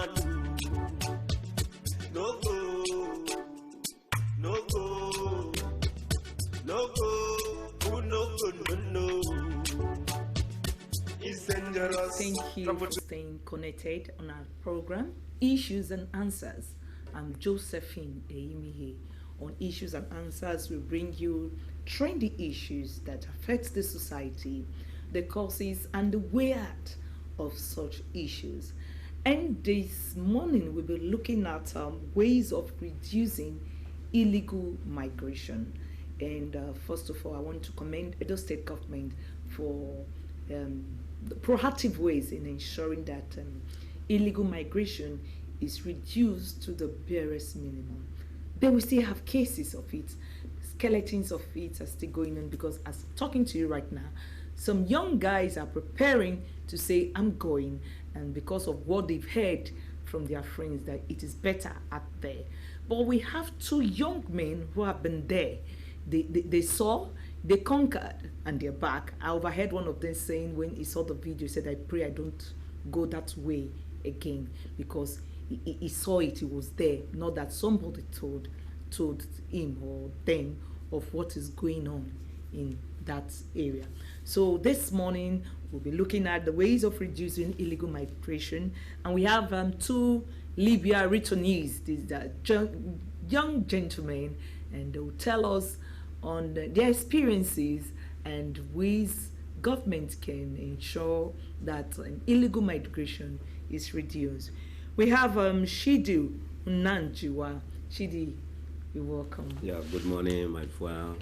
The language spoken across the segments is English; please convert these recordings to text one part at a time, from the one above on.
man. No go, no go, no go, oh, no go, no. It's dangerous. Thank you for staying connected on our program, Issues and Answers. I'm Josephine Eimihe. On Issues and Answers, we bring you trendy issues that affect the society, the causes and the way out of such issues. And this morning, we'll be looking at ways of reducing illegal migration. And first of all, I want to commend Edo State government for the proactive ways in ensuring that illegal migration is reduced to the barest minimum. But we still have cases of it. Skeletons of it are still going on, because as I'm talking to you right now, some young guys are preparing to say, I'm going, and because of what they've heard from their friends that it is better out there. But we have two young men who have been there. They saw, they conquered, and they're back. I overheard one of them saying when he saw the video, he said, I pray I don't go that way again, because he saw it, he was there, not that somebody told him or them of what is going on in that area. So this morning we'll be looking at the ways of reducing illegal migration, and we have two Libya returnees, these young gentlemen, and they will tell us on their experiences and ways government can ensure that illegal migration is reduced. We have Shidi Unanjiwa. Shidi, you're welcome. Yeah, good morning, my friend.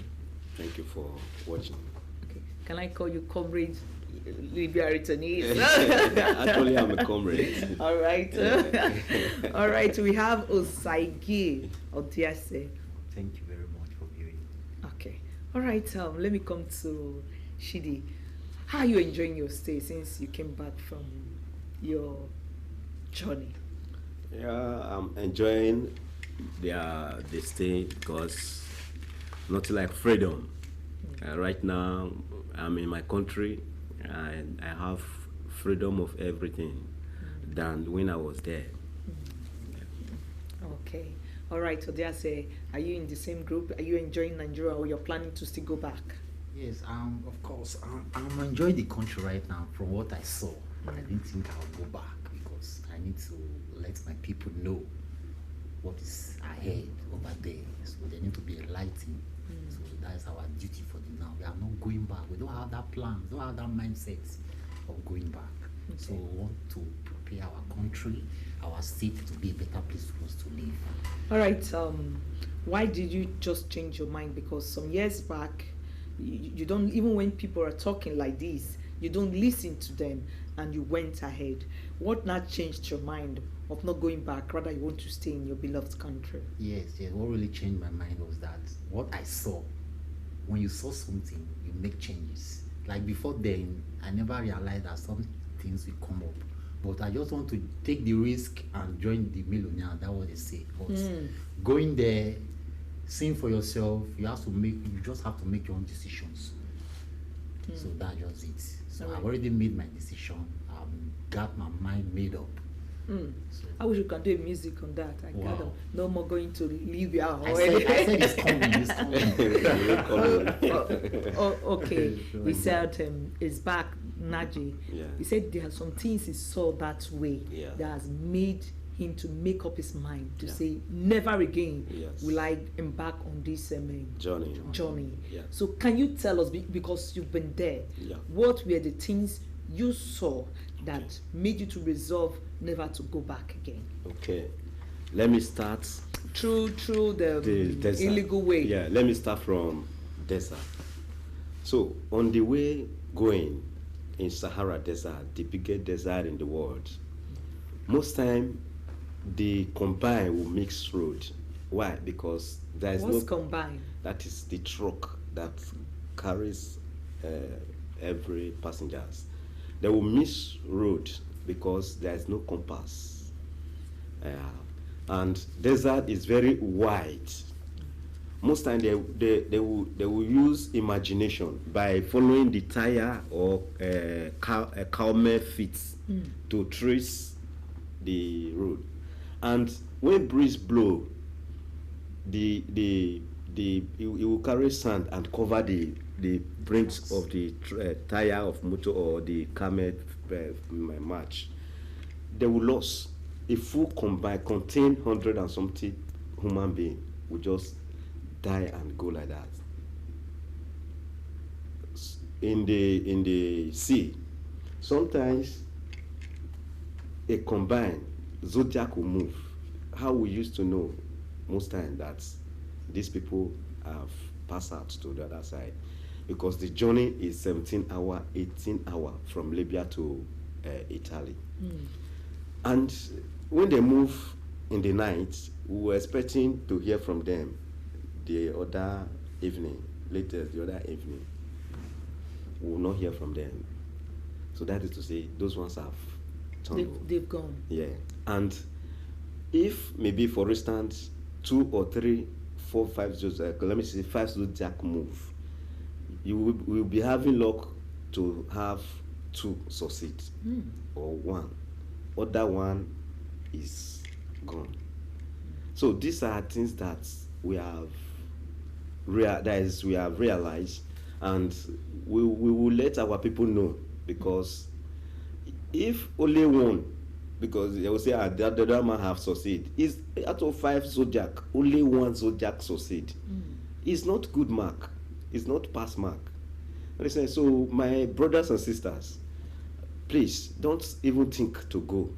Thank you for watching. Okay. Can I call you comrade Libya returnees? Actually, I'm a comrade. All right. All right, we have Osaigi Odiase. Thank you very much for viewing. Okay. All right, let me come to Shidi. How are you enjoying your stay since you came back from your journey? Yeah, I'm enjoying the stay because nothing like freedom. Right now, I'm in my country and I have freedom of everything than when I was there. Okay. All right, so there say, are you in the same group? Are you enjoying Nigeria, or you're planning to still go back? Yes, of course. I'm enjoying the country right now from what I saw. I didn't think I'll go back because I need to let my people know what is ahead over there. So they need to be enlightened. So that is our duty for them now. We are not going back. We don't have that plan. We don't have that mindset of going back. Okay. So we want to prepare our country, our state to be a better place for us to live. All right. Why did you just change your mind? Because some years back, you don't, even when people are talking like this, you don't listen to them, and you went ahead. What now changed your mind of not going back, rather you want to stay in your beloved country? Yes, what really changed my mind was that what I saw, when you saw something, you make changes. Like before then, I never realized that some things will come up. But I just want to take the risk and join the millionaire. That's what they say. But going there, seeing for yourself, you just have to make your own decisions. So that's just it. So I've already made my decision. Got my mind made up. So, I wish you could do music on that. I got no more going to Libya. I said it's coming. Okay. He said it's back, Naji. Yeah. He said there are some things he saw that way that has made him to make up his mind to say never again will I embark on this journey. Yeah. So can you tell us, because you've been there, what were the things you saw that made you to resolve never to go back again? Okay, let me start through the illegal way. Yeah, let me start from desert. So on the way going in Sahara Desert, the biggest desert in the world, most time the combine will mix road. Why? Because there is What's combine? That is the truck that carries every passengers. They will miss road because there is no compass. And desert is very wide. Most time they will use imagination by following the tire or cow feet to trace the road. And when breeze blow, it will carry sand and cover the brakes of the tire of motor or the camel match. They will lose. A full combine contain 100 and something human being will just die and go like that. In the sea, sometimes a combine zodiac will move. How we used to know most time that these people have passed out to the other side, because the journey is 17 hour, 18 hour from Libya to Italy. And when they move in the night, we were expecting to hear from them the other evening, latest the other evening. We will not hear from them. So that is to say, those ones have turned. They've gone. Yeah. And if maybe, for instance, 2 or 3, 4, 5 zodiac, let me say 5 zodiac move, you will be having luck to have 2 succeed or 1. Other one is gone. So these are things that we have realized, and we will let our people know, because if only one, because they will say the other man have succeed, is out of 5 zodiac, only 1 zodiac succeed. It's not good mark. It's not pass mark. Listen, so my brothers and sisters, please don't even think to go.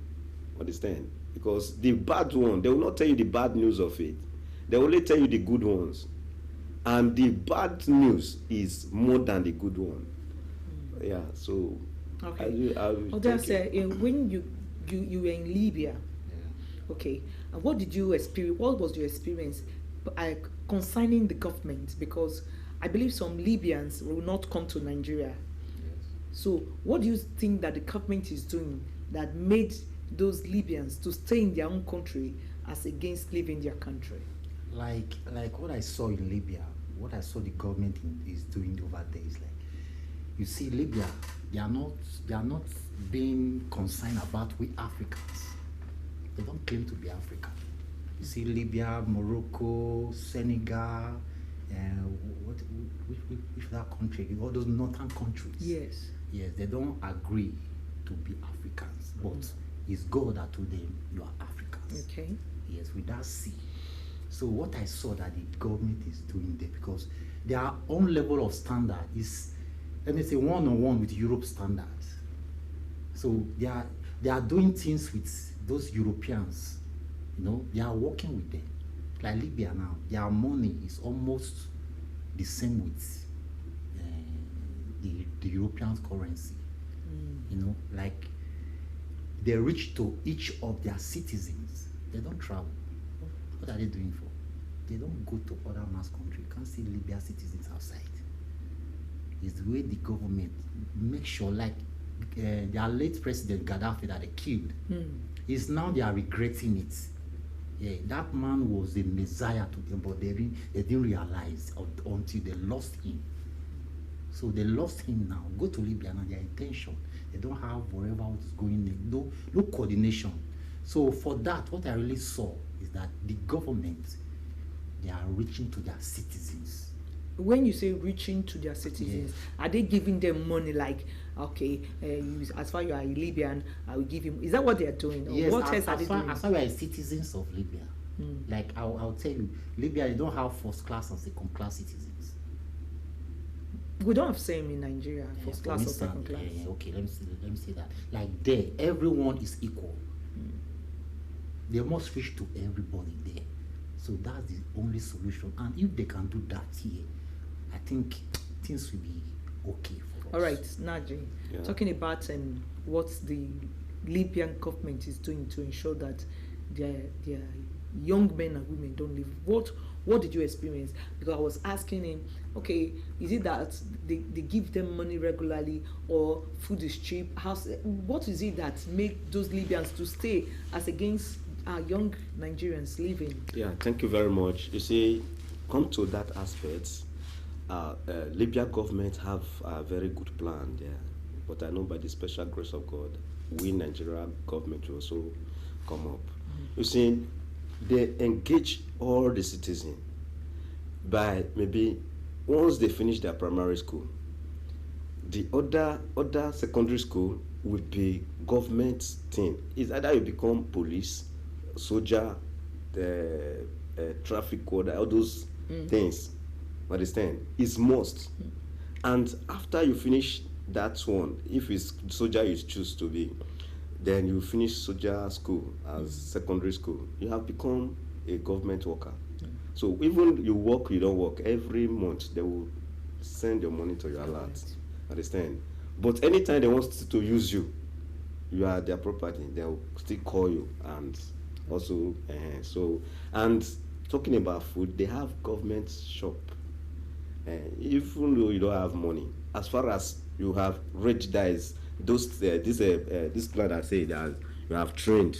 Understand? Because the bad one, they will not tell you the bad news of it. They will only tell you the good ones. And the bad news is more than the good one. Yeah, so Okay. When you were in Libya, okay, and what did you experience? What was your experience concerning the government? Because I believe some Libyans will not come to Nigeria. So what do you think that the government is doing that made those Libyans to stay in their own country as against leaving their country? Like what I saw in Libya, what I saw the government is doing over there is like, you see, Libya, they are not being concerned about we Africans. They don't claim to be African. You see, Libya, Morocco, Senegal, which that country, all those northern countries. Yes, they don't agree to be Africans, but it's God that told them you are Africans. Okay. Yes, with that C. So what I saw that the government is doing there, because their own level of standard is, let me say, one-on-one with Europe standards. So they are doing things with those Europeans. They are working with them. Like Libya now, their money is almost the same with the European currency. Like they reach to each of their citizens. They don't travel. What are they doing for? They don't go to other mass country. You can't see Libya citizens outside. It's the way the government makes sure, like their late president Gaddafi that they killed, is now they are regretting it. Yeah, that man was the messiah to them, but they didn't realize until they lost him. So they lost him now. Go to Libya now, their intention. They don't have whatever is going on. No coordination. So for that, what I really saw is that the government, they are reaching to their citizens. When you say reaching to their citizens, are they giving them money like, okay, as far as you are a Libyan, I will give you? Is that what they are doing? Or Yes, what else are they doing? as far as citizens of Libya, like I'll tell you, Libya, they don't have first class and second class citizens. We don't have same in Nigeria, first For class or instance, second class. okay, let me say that. Like there, everyone is equal. They must reach to everybody there. So that's the only solution. And if they can do that here, I think things will be okay for us. All right, Naji, talking about what the Libyan government is doing to ensure that their young men and women don't leave. What did you experience? Because I was asking him, okay, is it that they give them money regularly, or food is cheap? What is it that make those Libyans to stay as against our young Nigerians leaving? Yeah, thank you very much. You see, come to that aspect, Libya government have a very good plan there, but I know by the special grace of God, we Nigeria government will also come up. You see, they engage all the citizens by maybe once they finish their primary school, the other secondary school will be government thing. It's either you become police, soldier, traffic order, all those things. Understand? It's must. And after you finish that one, if it's soldier you choose to be, then you finish soldier school as secondary school. You have become a government worker. So even you work, you don't work, every month they will send your money to your alert. Understand? But anytime they want to use you, you are their property, they'll still call you. And also, and talking about food, they have government shop. Even though you don't have money, as far as you have registered this plan I say that you have trained,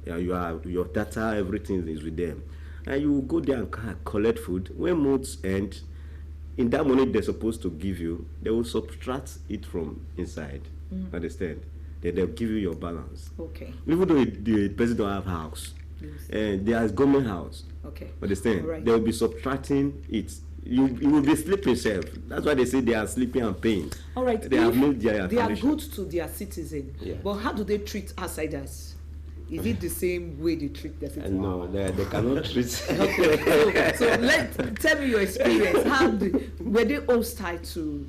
you have your data, everything is with them, and you go there and collect food. When months end, in that money they're supposed to give you, they will subtract it from inside. Understand? Then they'll give you your balance. Okay. Even though the person don't have house, and there is government house. Okay. Understand? Right. They will be subtracting it. You will be sleeping self. That's why they say they are sleeping and paying. All right. They have made their they are foundation. good to their citizens. Yeah. But how do they treat outsiders? Is it the same way they treat their citizens? No, they cannot treat. Okay. So tell me your experience. Were they hostile to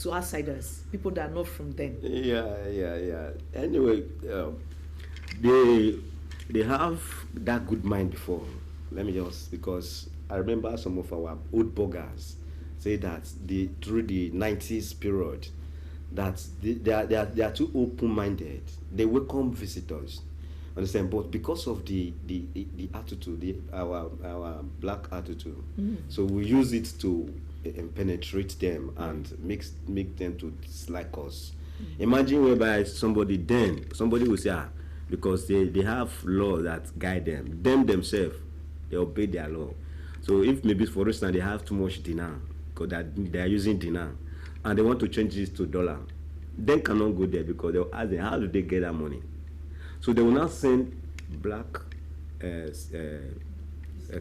outsiders, people that are not from them? Yeah. Anyway, they have that good mind before. Let me just, because I remember some of our old bloggers say that through the 90s period, that they are too open-minded. They welcome visitors. Understand? But because of the attitude, our black attitude, so we use it to penetrate them and make them to dislike us. Imagine whereby somebody will say, because they have law that guide them themselves, they obey their law. So if maybe for instance they have too much dinar, because they are using dinar, and they want to change this to dollar, they cannot go there, because they'll ask them, how do they get that money? So they will not send black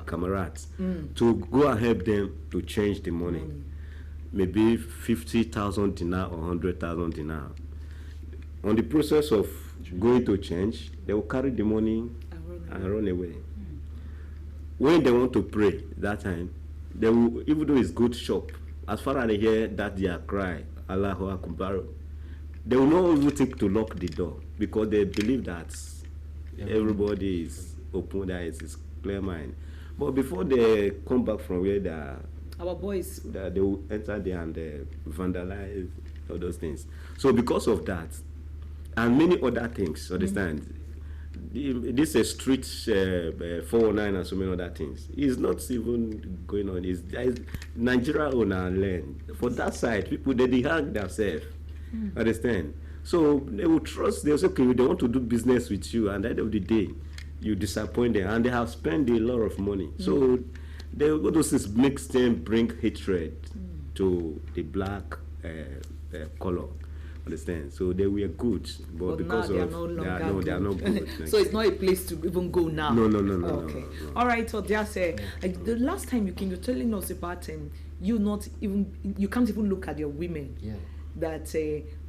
comrades to go and help them to change the money. Maybe 50,000 dinar or 100,000 dinar. On the process of going to change, they will carry the money and run away. When they want to pray that time, they will, even though it's good shop, as far as they hear that they are cry, Allahu Akbar, they will not even think to lock the door, because they believe that everybody is open, that is clear mind. But before they come back from where they are, Our boys. they will enter there and vandalize all those things. So because of that, and many other things, understand, this is street 419 and so many other things. It's not even going on. It's Nigeria on our land. For that side, people, they hang themselves. Understand? So they will trust, they'll say, okay, they want to do business with you, and at the end of the day, you disappoint them, and they have spent a lot of money. So all those things makes them bring hatred to the black color. Understand? So they were good, but because now they of are no longer they are not good. So it's not a place to even go now. No. Okay. All right. So there, say the last time you came, you're telling us about you can't even look at your women. Yeah. That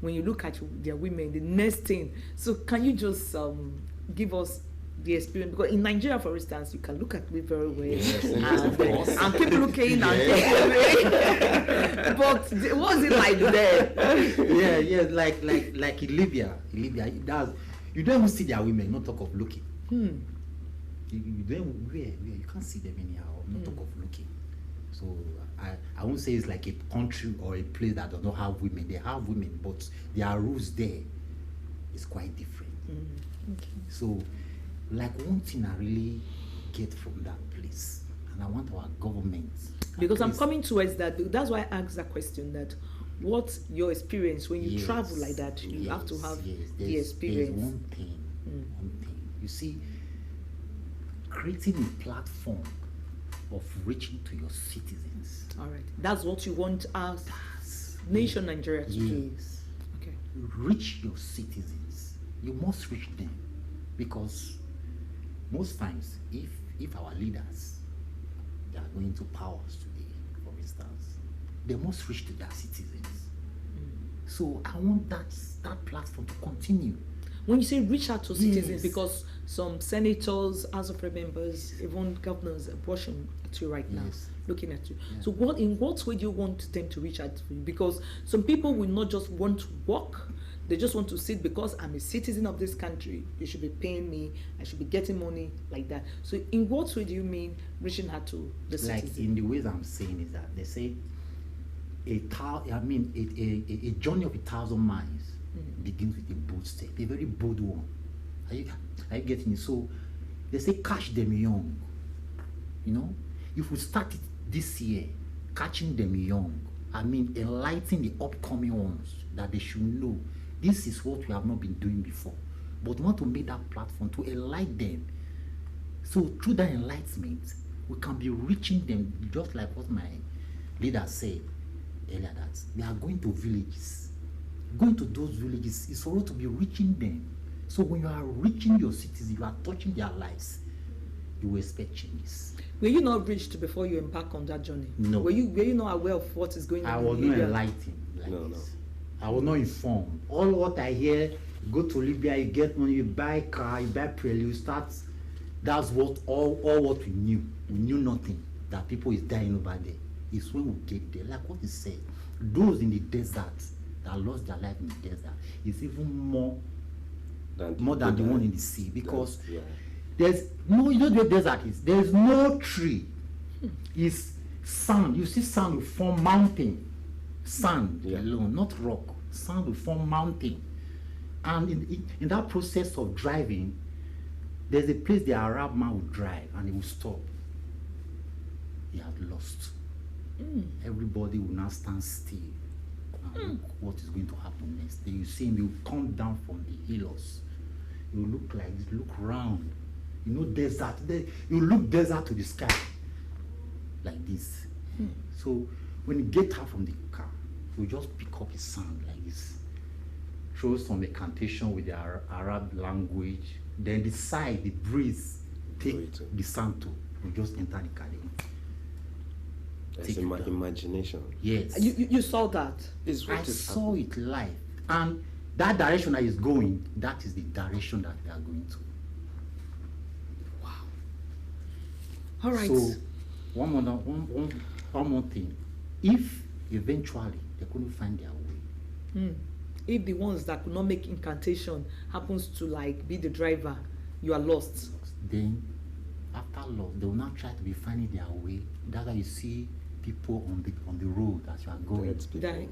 when you look at their women, the next thing. So can you just give us the experience? Because in Nigeria, for instance, you can look at me very well, and keep looking and keep looking. But what's it like there? Yeah, like in Libya, it does. You don't even see their women, not talk of looking. You don't where you can't see them anyhow, not talk of looking. So I won't say it's like a country or a place that does not have women. They have women, but their rules there is quite different. Okay. So, like one thing I really get from that place, and I want our government. Because I'm coming towards that. That's why I asked that question. That what's your experience when you travel like that? You have to have the experience. There's one thing. You see, creating a platform of reaching to your citizens. All right. That's what you want us, nation Nigeria, to do. Yes. Okay. Reach your citizens. You must reach them, Because most times, if our leaders, they are going to powers today, for instance, they must reach to their citizens. So I want that platform to continue. When you say reach out to citizens, Yes. because some senators, House of Rep members, even governors are watching at you right now, Yes. looking at you. Yeah. So in what way do you want them to reach out to you? Because some people will not just want to work, they just want to sit because I'm a citizen of this country. You should be paying me, I should be getting money like that. So in what way do you mean reaching out to the Like citizen? in the ways I'm saying is that they say a journey of 1,000 miles begins with a bold step, a very bold one. Are you getting it? So they say catch them young. You know, if we start it this year, catching them young, enlightening the upcoming ones that they should know this is what we have not been doing before. But we want to make that platform to enlighten them. So through that enlightenment, we can be reaching them, just like what my leader said earlier, that we are going to villages. Going to those villages is for us to be reaching them. So when you are reaching your citizens, you are touching their lives, you will expect changes. Were you not reached before you embark on that journey? No. Were you not aware of what is going on? I in was the not area? enlightened like No, this. I was not informed. All what I hear, go to Libya, you get money, you buy car, you buy prelude, you start. That's what all what we knew. We knew nothing that people is dying over there. It's when we get there, like what he said. Those in the desert that lost their life in the desert is even more than the one in the sea, because there's no, you know what the desert is? There's no tree. It's sand. You see sand will form mountain. Sand alone, not rock. Sand will form mountain. And in that process of driving, there's a place the Arab man will drive and he will stop. He had lost. Everybody will now stand still and look what is going to happen next. Then you see him, he will come down from the hills. He will look like this, look round. You know, desert. You look desert to the sky like this. So when you get out from the car, you just pick up his sand like this. Throw some incantation with the Arab language. Then the side, the breeze, take the sand to. You just enter the car. That's imagination. Yes. You saw that? I saw it live. And that direction that is going, that is the direction that they are going to. Wow. All right. So, one more thing. If eventually they couldn't find their way, If the ones that could not make incantation happens to like be the driver, you are lost. then after loss, they will now try to be finding their way. That's why you see people on the road as you are going.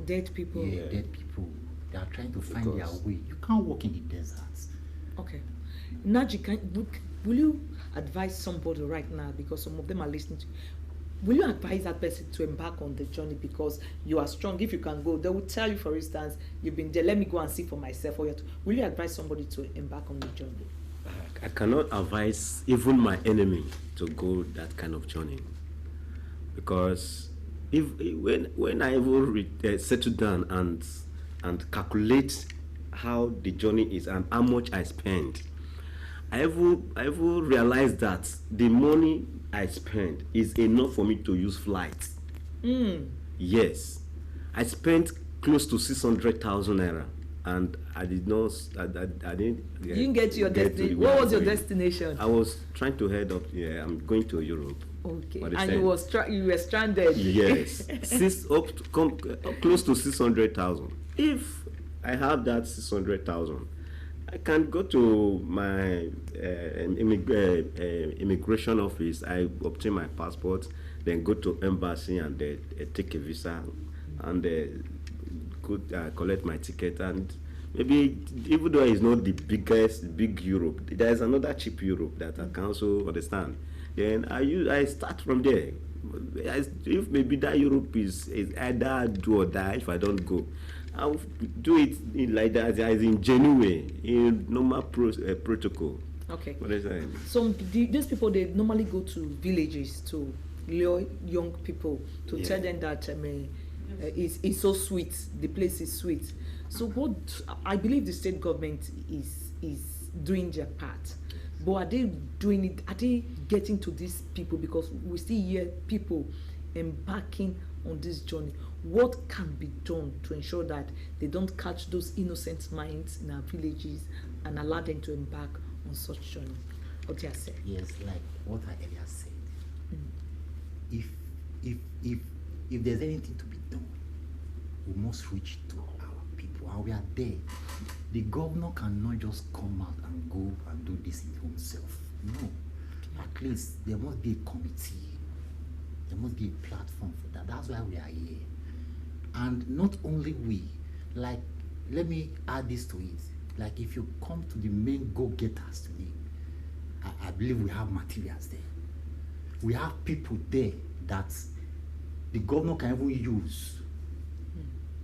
Dead people. Yeah, dead people. They are trying to find their Because- way. You can't walk in the deserts. Okay. Naji, will you advise somebody right now, because some of them are listening to you, will you advise that person to embark on the journey because you are strong? If you can go, they will tell you, for instance, you've been there, let me go and see for myself. Will you advise somebody to embark on the journey? I cannot advise even my enemy to go that kind of journey, because when I will settle down and calculate how the journey is and how much I spend, I will realize that the money I spend is enough for me to use flights. Yes, I spent close to 600,000 naira, and I did not. I didn't. You didn't get to your destination. where What I'm was your going. destination? I was trying to head up. Yeah, I'm going to Europe. Okay, Understand? and you were stranded. Yes, close to 600,000. If I have that 600,000, I can go to my immigration office. I obtain my passport, then go to embassy and take a visa, and collect my ticket. And maybe even though it's not the big Europe, there is another cheap Europe that I can also understand. Then I start from there. If maybe that Europe is either do or die, if I don't go, I'll do it like that, as in genuine way, in normal protocol. Okay. What is that? So these people, they normally go to villages to lure young people to tell them that it's so sweet, the place is sweet. So what I believe the state government is doing their part. But are they doing it? Are they getting to these people? Because we still hear people embarking on this journey. What can be done to ensure that they don't catch those innocent minds in our villages and allow them to embark on such journey? What do you say? Yes, like what I earlier said. If there's anything to be done, we must reach to our people, and we are there. The governor cannot just come out and go and do this in himself. No. At least there must be a committee. There must be a platform for that. That's why we are here. And not only we, like, let me add this to it. Like, if you come to the main go-getters today, I believe we have materials there. We have people there that the governor can even use.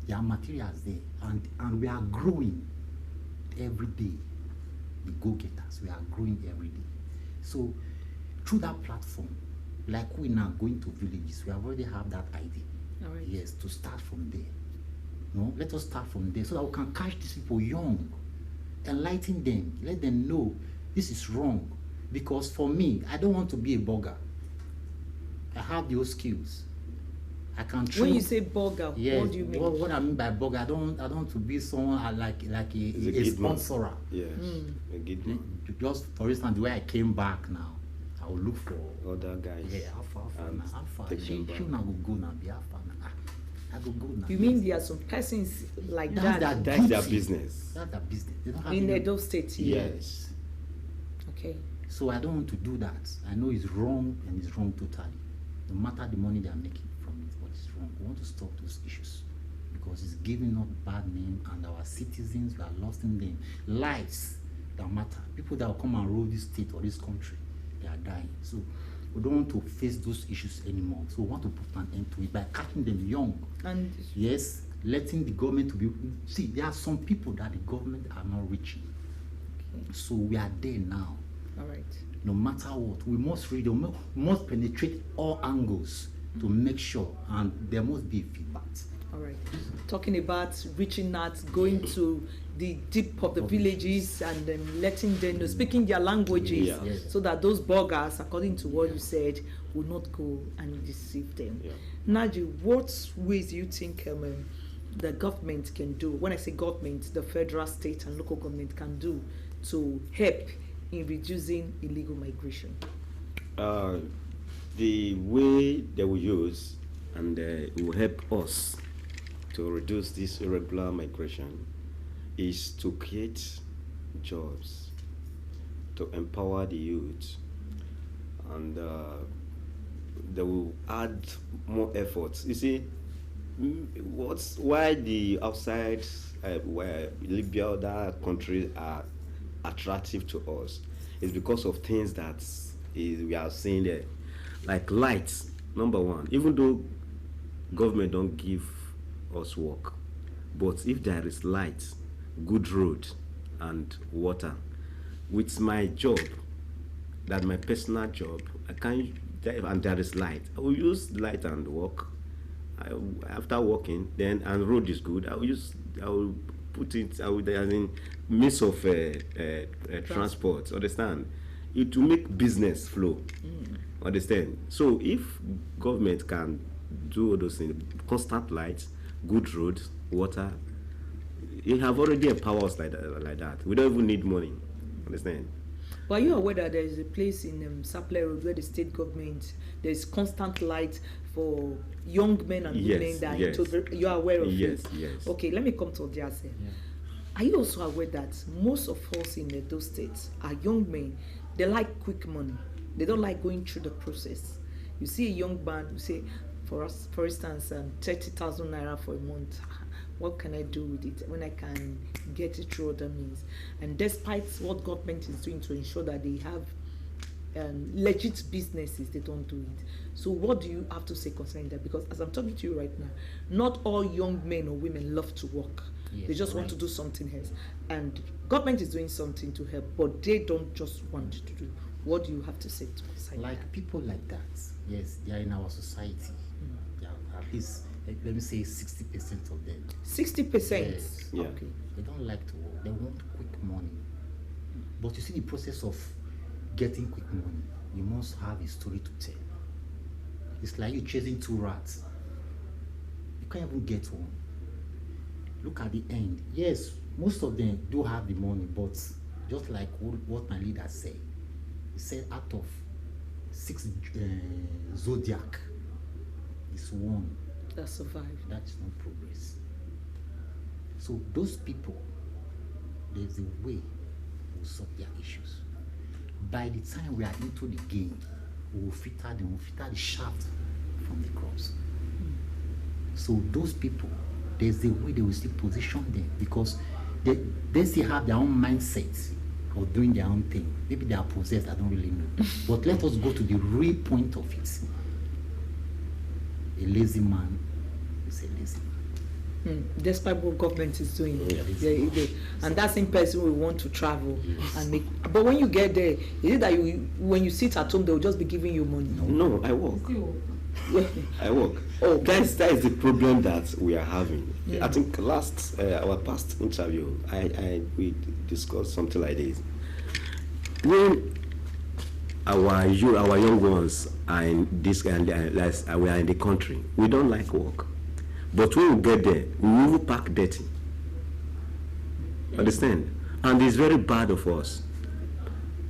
There are materials there, and we are growing every day. The go-getters, we are growing every day. So through that platform, like we now going to villages, we already have that idea. All right. Yes, to start from there. No, let us start from there so that we can catch these people young, enlighten them, let them know this is wrong. Because for me, I don't want to be a burger. I have those skills. I can. When you say burger, yes, what do you mean? What I mean by burger, I don't want to be someone like a sponsorer. Yes, a good man. Just for instance, the way I came back now, I will look for Other guys. yeah, how far and now? How far? take She them back. now go now, be how far now? I go now. You mean there are some persons like That's that That's their duty. business. That's their business. They don't have in any- Edo State here? Yes. Okay. So I don't want to do that. I know it's wrong and it's wrong totally. No matter the money they are making from it, but it's wrong. We want to stop those issues because it's giving up bad name, and our citizens, we are losing them. Lives that matter. People that will come and rule this state or this country, they are dying. So we don't want to face those issues anymore. So we want to put an end to it by catching them young. And Yes, letting the government to be. See, there are some people that the government are not reaching. okay. So we are there now. All right. No matter what, we must read, we must penetrate all angles to make sure, and there must be feedback. All right. Talking about reaching out, going to the deep of the villages and letting them know, speaking their languages, Yeah. Yes. so that those burgers, according to what you said, will not go and deceive them. Yeah. Naji, what ways do you think the government can do? When I say government, the federal, state, and local government can do to help in reducing illegal migration? The way they will use, and it will help us to reduce this irregular migration, is to create jobs, to empower the youth, and they will add more efforts. You see, why the outside, where Libya, other countries are attractive to us, is because of things that we are seeing there, like lights. Number one, even though government don't give us work, but if there is light, good road, and water, with my job, that my personal job, I can, and there is light, I will use light and work. After working, then, and road is good, I will put it, I will, as in means of transport, understand? It will make business flow, understand? So if government can do all those things, constant lights, good roads, water, you have already empowered us like that. We don't even need money, understand? But are you aware that there is a place in Saple Road where the state government, there is constant light for young men and Yes, women that yes. you are aware of Yes, it? yes. Okay, let me come to Odiase. Are you also aware that most of us in those states are young men? They like quick money. They don't like going through the process. You see a young man, you say, for instance, 30,000 naira for a month. What can I do with it when I can get it through other means? And despite what government is doing to ensure that they have legit businesses, they don't do it. So what do you have to say concerning that? Because as I'm talking to you right now, not all young men or women love to work. Yes, They just want to do something else. And government is doing something to help, but they don't just want to do. What do you have to say to concerning Like that? people like that, yes, they are in our society. They are at least, let me say, 60% of them. 60%. Yes. Yeah. Okay. They don't like to work. They want quick money. But you see the process of getting quick money, you must have a story to tell. It's like you chasing two rats. You can't even get one. Look at the end. Yes, most of them do have the money, but just like what my leader said, he said out of 6 zodiac, it's one That survived. that is not progress. So those people, there's a way we'll solve their issues. By the time we are into the game, we will filter them, we'll filter the shaft from the cross. So those people, there's a way they will still position them, because they still have their own mindset of doing their own thing. Maybe they are possessed, I don't really know. But let us go to the real point of it. A lazy man is a lazy man. Despite what government is doing, Yeah. and that same person will want to travel Yes. and make. But when you get there, is it that when you sit at home, they'll just be giving you money? No, I work. I work. Oh, that is the problem that we are having. I think our past interview, we discussed something like this. When our young ones are in this and we are in the country, we don't like work. But when we get there, we will pack dirty. Understand? And it's very bad of us.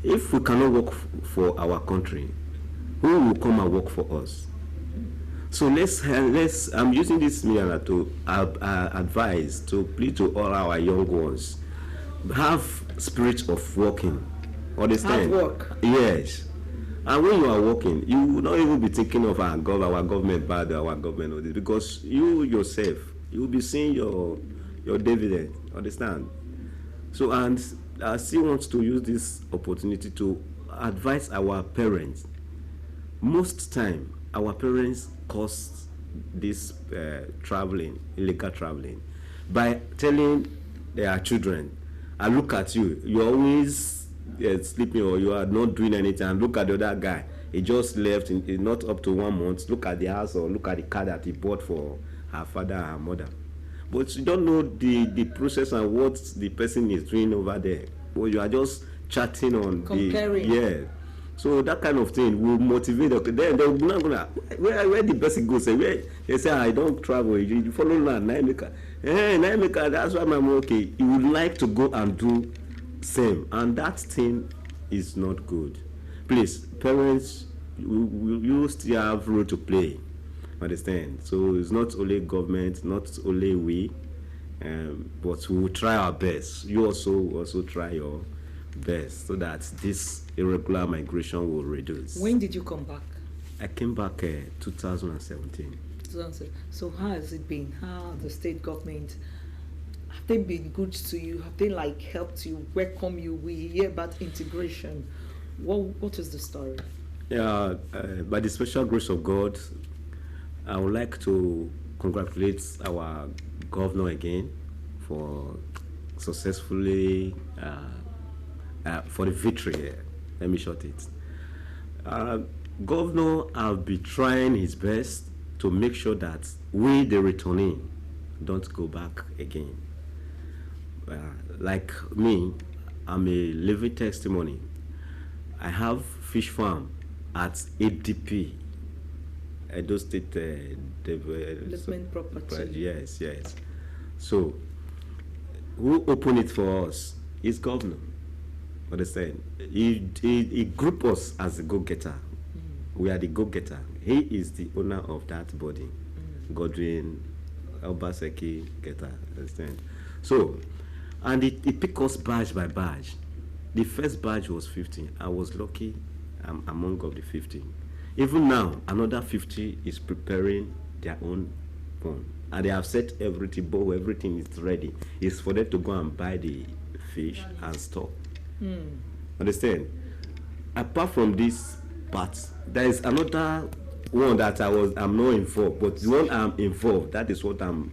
If we cannot work for our country, who will come and work for us? So let's I'm using this media to advise, to plead to all our young ones, have spirit of working. Understand? Hard work. Yes. And when you are working, you will not even be thinking of our government bad, our government, or this, because you yourself, you will be seeing your dividend. Understand? So, and I still want to use this opportunity to advise our parents. Most time, our parents cause this illegal traveling, by telling their children, I look at you, you're always sleeping, or you are not doing anything, and look at the other guy, he just left in not up to 1 month, look at the house or look at the car that he bought for her father and her mother. But you don't know the process and what the person is doing over there. But you are just chatting on comparing. Yeah. So that kind of thing will motivate them. Then they're not gonna where the person goes. They say I don't travel. You follow Naimeka. Naimeka, that's why I'm okay. You would like to go and do same, and that thing is not good. Please, parents, you still have role to play. Understand? So it's not only government, not only we, but we will try our best. You also try your best, so that this irregular migration will reduce. When did you come back? I came back 2017. So how has it been? How the state government, have they been good to you? Have they helped you, welcome you? We hear about integration. What is the story? Yeah, by the special grace of God, I would like to congratulate our governor again for successfully for the victory. Let me short it. Governor have been trying his best to make sure that we, the returning, don't go back again. Like me, I'm a living testimony. I have fish farm at ADP, Edo State Development Property. Yes. So, who opened it for us is governor. Understand? He grouped us as a go-getter. We are the go-getter. He is the owner of that body. Godwin Obaseki Getter. Understand? So, and it picked us badge by badge. The first badge was 50. I was lucky. I'm among of the 50. Even now, another 50 is preparing their own one. And they have set everything, but everything is ready. It's for them to go and buy the fish and store. Understand? Apart from this part, there is another one that I'm not involved, but the one I'm involved, that is what I'm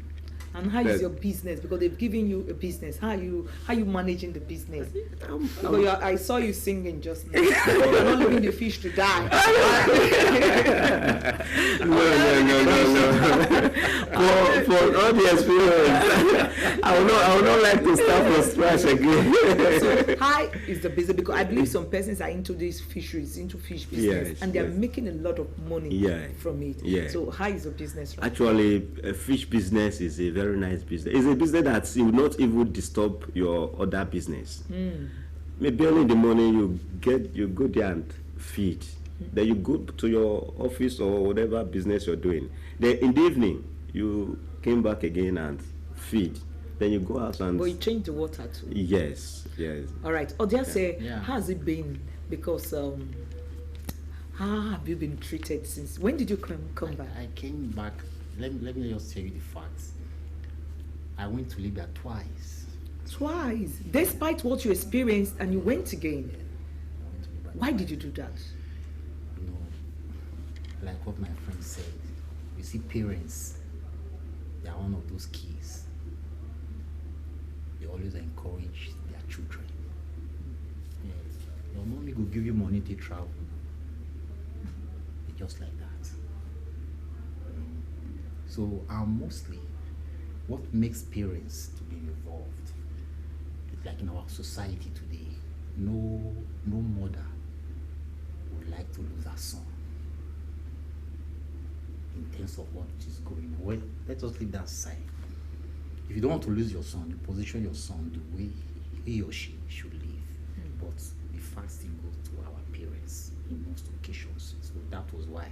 And how is Yes. your business? Because they've given you a business. How you managing the business? Because I saw you singing just now. You're not leaving the fish to die. No. For all the experience, I would not like to start from scratch again. So how is the business? Because I believe some persons are into these fisheries, into fish business, Yes, and they're yes. making a lot of money Yeah, from it. yeah. So how is the business? Right? Actually, a fish business is a very nice business. It's a business that will not even disturb your other business. Maybe early in the morning you go there and feed. Then you go to your office or whatever business you're doing. Then in the evening you came back again and feed. Then you go out and But you change the water too. yes. All right. Odia say, Yeah. how has it been? Because how have you been treated since? When did you come back? I came back. Let me just tell you the facts. I went to Libya twice. Twice, despite what you experienced, and you went again. I went to Libya Why twice. did you do that? You know, like what my friend said, you see, parents, they are one of those keys. They always encourage their children. Yes. Your mommy will give you money to travel. It's just like that. So mostly, what makes parents to be involved, it's like in our society today, no mother would like to lose her son in terms of what is going on. Well, let us leave that aside. If you don't want to lose your son, you position your son the way he or she should live. But the fact still goes to our parents in most occasions. So that was why.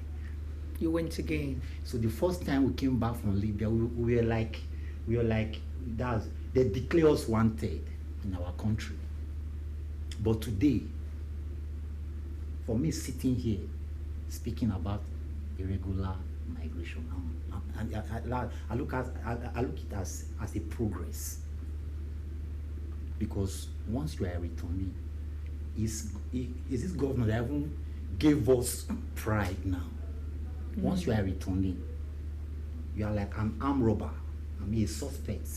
You went again. So the first time we came back from Libya, we were like, they declare us wanted in our country. But today, for me sitting here, speaking about irregular migration, I look at it as a progress. Because once you are returning, is this governor that even gave us pride now. Once you are returning, you are like an armed robber. I mean, a suspect.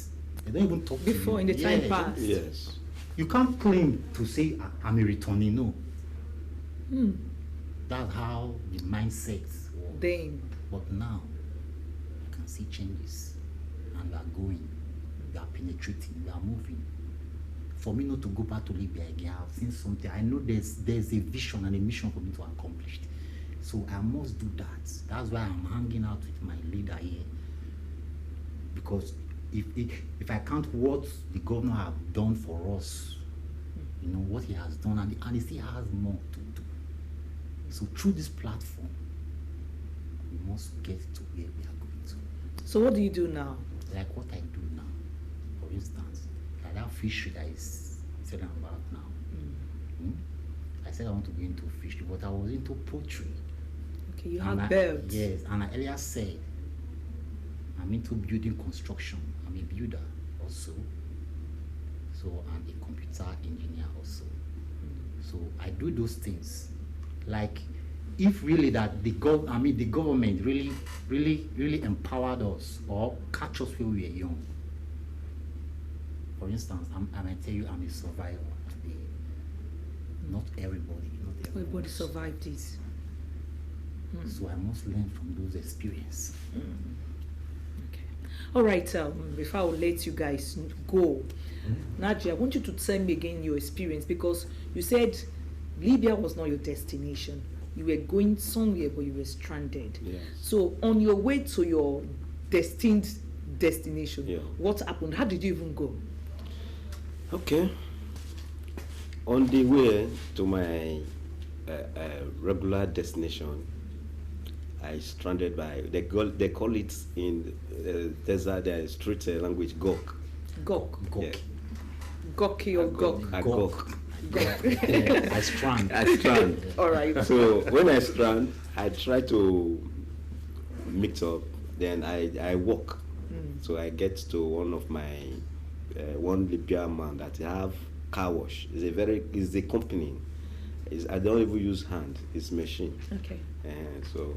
They don't even talk to you. Before, in the time past. Yes. You can't claim to say I'm a returning. No. That's how the mindset was. Then, But now, I can see changes, and we are going, we are penetrating, we are moving. For me not to go back to Libya again, I've seen something. I know there's a vision and a mission for me to accomplish. So I must do that. That's why I'm hanging out with my leader here. Because if I count what the governor have done for us, you know, what he has done, and he still has more to do. So through this platform, we must get to where we are going to. so what do you do now? Like what I do now, for instance, like that fishery that is telling about now. I said I want to go into fishery, but I was into poultry. Okay, you And have I- birds. Yes, and I earlier said I'm into building construction. I'm a builder also. So I'm a computer engineer also. So I do those things. Like if really that the government really empowered us or catch us when we were young. For instance, I might tell you I'm a survivor today. Not everybody. Everybody survived this. So I must learn from those experiences. Okay. All right. Before I will let you guys go, Nadia, I want you to tell me again your experience, because you said Libya was not your destination. You were going somewhere, but you were stranded. Yes. So on your way to your destined destination, Yeah. what happened? How did you even go? Okay. On the way to my regular destination, I stranded by they call it in desert street language gok. Gok. Yeah. Goki or Gok. A gok. Yeah, I strand. I strand. All right. So when I strand, I try to mix up. Then I walk. So I get to one of my one Libyan man that have car wash. It's a company. I don't even use hand. It's machine. Okay. And so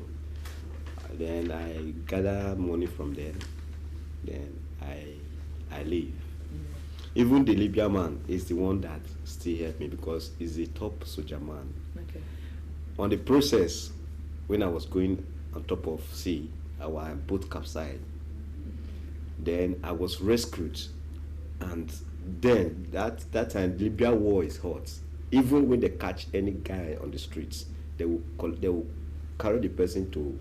then I gather money from there. Then I leave. Even the Libya man is the one that still helped me because he's a top soldier man. Okay. On the process, when I was going on top of sea, our boat capsized. Then I was rescued, and then that time Libya war is hot. Even when they catch any guy on the streets, they will carry the person to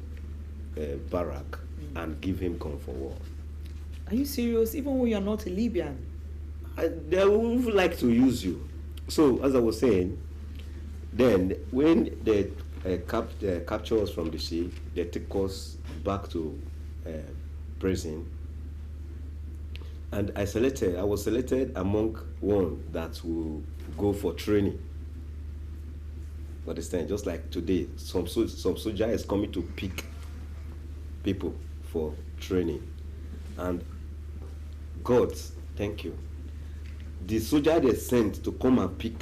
barrack and give him gun for war. Are you serious? Even when you're not a Libyan? They would like to use you. So as I was saying, then when they capture us from the sea, they take us back to prison. And I was selected among one that will go for training. Understand? Just like today, some soldier is coming to pick people for training. And God, thank you. The soldier they sent to come and pick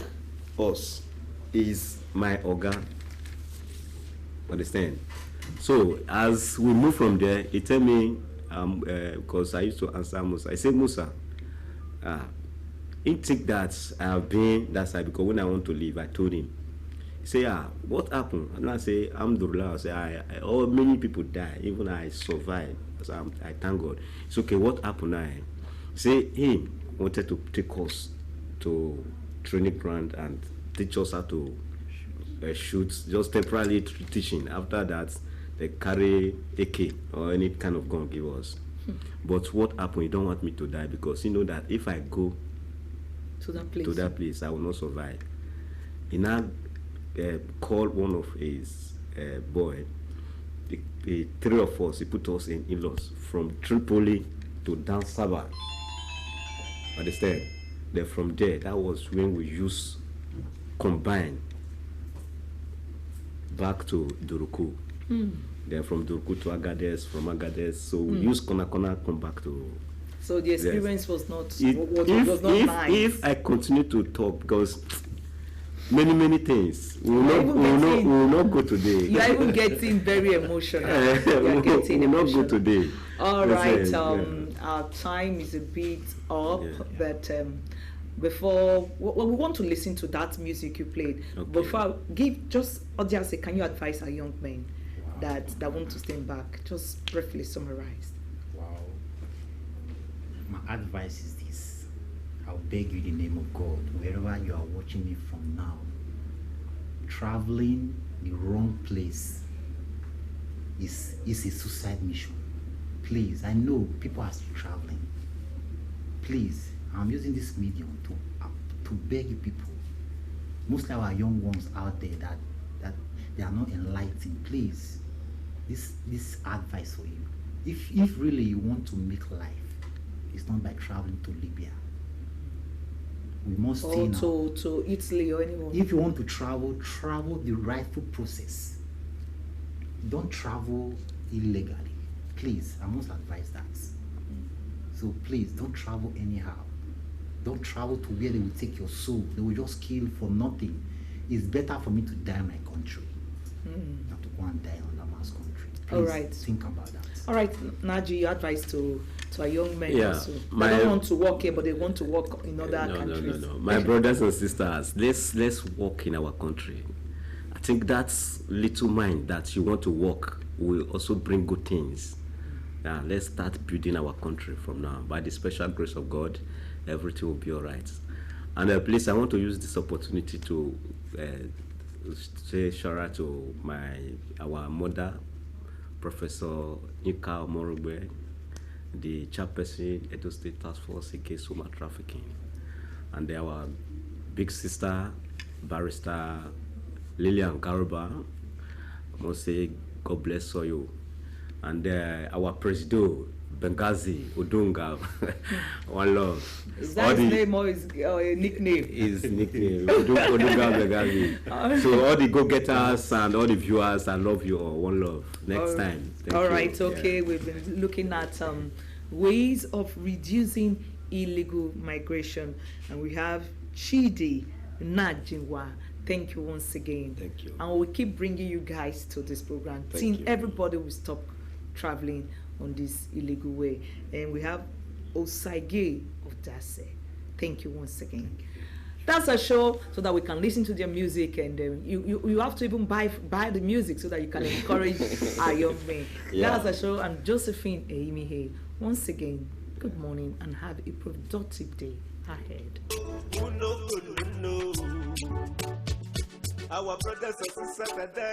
us is my organ. Understand? So as we move from there, he tell me, because I used to answer Musa. I said, Musa, he think that I have been that side because when I want to leave, I told him. He say, what happened? And I say, Alhamdulillah. I say, many people die, even I survived. So I thank God. It's okay, what happened now? Say, he wanted to take us to training ground and teach us how to shoot, just temporarily teaching. After that, they carry AK or any kind of gun give us. But what happened? He don't want me to die because he know that if I go To that place? to that place, I will not survive. He now called one of his boy. The three of us, he put us in Ilos from Tripoli to down Sabah. Understand? Then from there, that was when we used combine back to Duruku. Then from Duruku to Agades, from Agades, so we use Kona come back to. So the experience was not If nice. if I continue to talk, because many things we will not go today. You are even getting very emotional. We will not go today. All right. Listen, Our time is a bit up, Yeah. but before we want to listen to that music you played. Okay. Before I give just audience, can you advise our young men that want to stand back? Just briefly summarize. Wow. My advice is this. I'll beg you in the name of God, wherever you are watching me from now, traveling the wrong place is a suicide mission. Please, I know people are still traveling. Please, I'm using this medium to beg you people, mostly our young ones out there that they are not enlightened. Please, this advice for you. If really you want to make life, it's not by traveling to Libya. We must stay Or now. to Italy or anyone. If you want to travel the rightful process. Don't travel illegally. Please, I must advise that. So please, don't travel anyhow. Don't travel to where they will take your soul. They will just kill for nothing. It's better for me to die in my country than to go and die in another man's country. Please, All right. think about that. All right, Naji, your advice to our young men Yeah, also. my- They don't want to work here, but they want to work in other No. countries. My brothers and sisters, let's work in our country. I think that's little mind that you want to work will also bring good things. Let's start building our country from now. By the special grace of God, everything will be all right. And please, I want to use this opportunity to say shout out to our mother, Professor Nika Omorogbe, the chairperson, Edo State Task Force against human trafficking, and our big sister, Barrister Lillian Garuba. I must say, God bless you. And our president, Benghazi, Odunga, one love. Is that his name or his nickname? His nickname, Odunga Benghazi. So all the go-getters and all the viewers, I love you all. One love. Next time. Thank All you. right, okay. Yeah. We've been looking at ways of reducing illegal migration, and we have Chidi Najinwa. Thank you once again. Thank you. And we'll keep bringing you guys to this program Thank till you. everybody will stop traveling on this illegal way. And we have Osaige of Dase. Thank you once again. That's a show so that we can listen to their music, and you have to even buy the music so that you can encourage our young men. Yeah. That's a show. I'm Josephine Eimihe. Once again, good morning and have a productive day ahead. Who no good, no. Our brothers and sisters are there.